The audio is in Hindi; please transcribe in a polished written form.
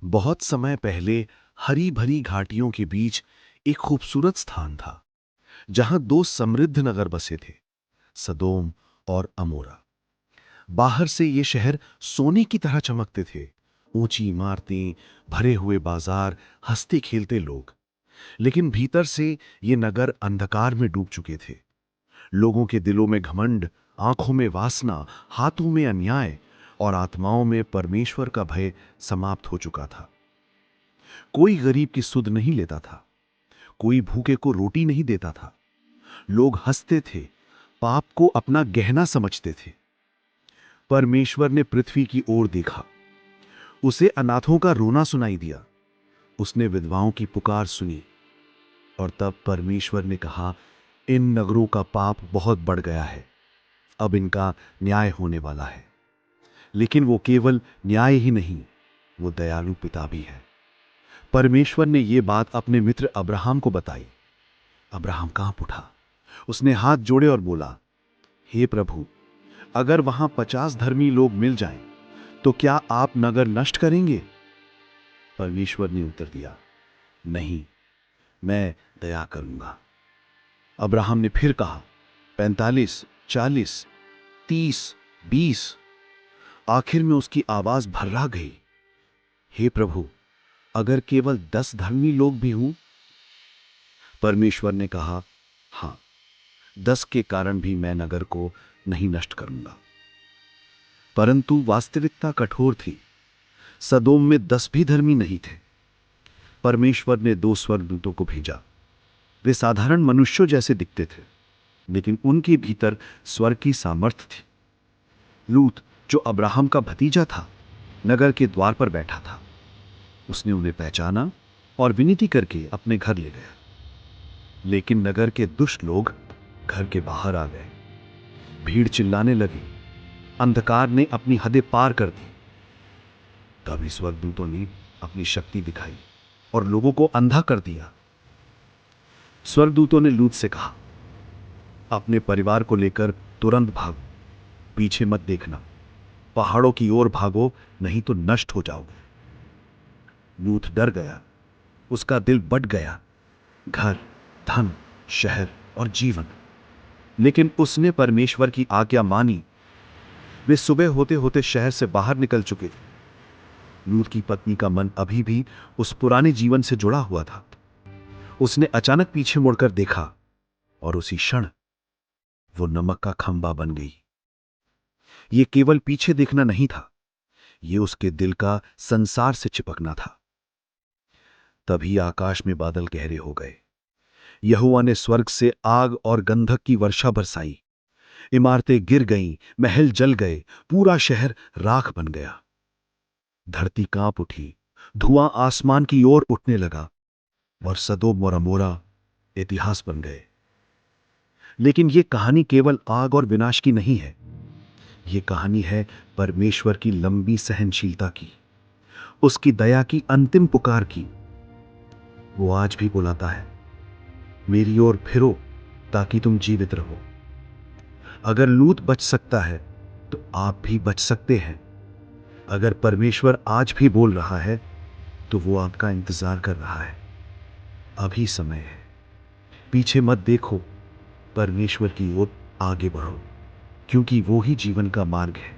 बहुत समय पहले हरी भरी घाटियों के बीच एक खूबसूरत स्थान था जहां दो समृद्ध नगर बसे थे, सदोम और अमोरा। बाहर से ये शहर सोने की तरह चमकते थे, ऊंची इमारतें, भरे हुए बाजार, हंसते खेलते लोग। लेकिन भीतर से ये नगर अंधकार में डूब चुके थे। लोगों के दिलों में घमंड, आंखों में वासना, हाथों में अन्याय और आत्माओं में परमेश्वर का भय समाप्त हो चुका था। कोई गरीब की सुध नहीं लेता था, कोई भूखे को रोटी नहीं देता था। लोग हंसते थे, पाप को अपना गहना समझते थे। परमेश्वर ने पृथ्वी की ओर देखा, उसे अनाथों का रोना सुनाई दिया, उसने विधवाओं की पुकार सुनी। और तब परमेश्वर ने कहा, इन नगरों का पाप बहुत बढ़ गया है, अब इनका न्याय होने वाला है। लेकिन वो केवल न्याय ही नहीं, वो दयालु पिता भी है। परमेश्वर ने ये बात अपने मित्र अब्राहम को बताई। अब्राहम कांप उठा, उसने हाथ जोड़े और बोला, हे प्रभु, अगर वहां 50 धर्मी लोग मिल जाएं, तो क्या आप नगर नष्ट करेंगे? परमेश्वर ने उत्तर दिया, नहीं, मैं दया करूंगा। अब्राहम ने फिर कहा, 45, 40, 30, 20। आखिर में उसकी आवाज भर्रा गई, हे प्रभु, अगर केवल 10 धर्मी लोग भी हों? परमेश्वर ने कहा, हां, 10 के कारण भी मैं नगर को नहीं नष्ट करूंगा। परंतु वास्तविकता कठोर थी। सदोम में 10 भी धर्मी नहीं थे। परमेश्वर ने 2 स्वर्गदूतों को भेजा। वे साधारण मनुष्यों जैसे दिखते थे, लेकिन उनके भीतर स्वर्ग की सामर्थ्य थी। लूत, जो अब्राहम का भतीजा था, नगर के द्वार पर बैठा था। उसने उन्हें पहचाना और विनती करके अपने घर ले गया। लेकिन नगर के दुष्ट लोग घर के बाहर आ गए। भीड़ चिल्लाने लगी, अंधकार ने अपनी हदें पार कर दी। तभी स्वर्गदूतों ने अपनी शक्ति दिखाई और लोगों को अंधा कर दिया। स्वर्गदूतों ने लूत से कहा, अपने परिवार को लेकर तुरंत भागो, पीछे मत देखना, पहाड़ों की ओर भागो, नहीं तो नष्ट हो जाओगे। लूत डर गया, उसका दिल बट गया, घर, धन, शहर और जीवन। लेकिन उसने परमेश्वर की आज्ञा मानी। वे सुबह होते होते शहर से बाहर निकल चुके थे। लूत की पत्नी का मन अभी भी उस पुराने जीवन से जुड़ा हुआ था। उसने अचानक पीछे मुड़कर देखा और उसी क्षण वो नमक का खंबा बन गई। ये केवल पीछे देखना नहीं था, ये उसके दिल का संसार से चिपकना था। तभी आकाश में बादल गहरे हो गए। यहोवा ने स्वर्ग से आग और गंधक की वर्षा बरसाई। इमारतें गिर गईं, महल जल गए, पूरा शहर राख बन गया। धरती कांप उठी, धुआं आसमान की ओर उठने लगा और सदोम और अमोरा इतिहास बन गए। लेकिन यह कहानी केवल आग और विनाश की नहीं है। यह कहानी है परमेश्वर की लंबी सहनशीलता की, उसकी दया की अंतिम पुकार की। वो आज भी बुलाता है, मेरी ओर फिरो ताकि तुम जीवित रहो। अगर लूत बच सकता है तो आप भी बच सकते हैं। अगर परमेश्वर आज भी बोल रहा है तो वो आपका इंतजार कर रहा है। अभी समय है, पीछे मत देखो, परमेश्वर की ओर आगे बढ़ो, क्योंकि वो ही जीवन का मार्ग है।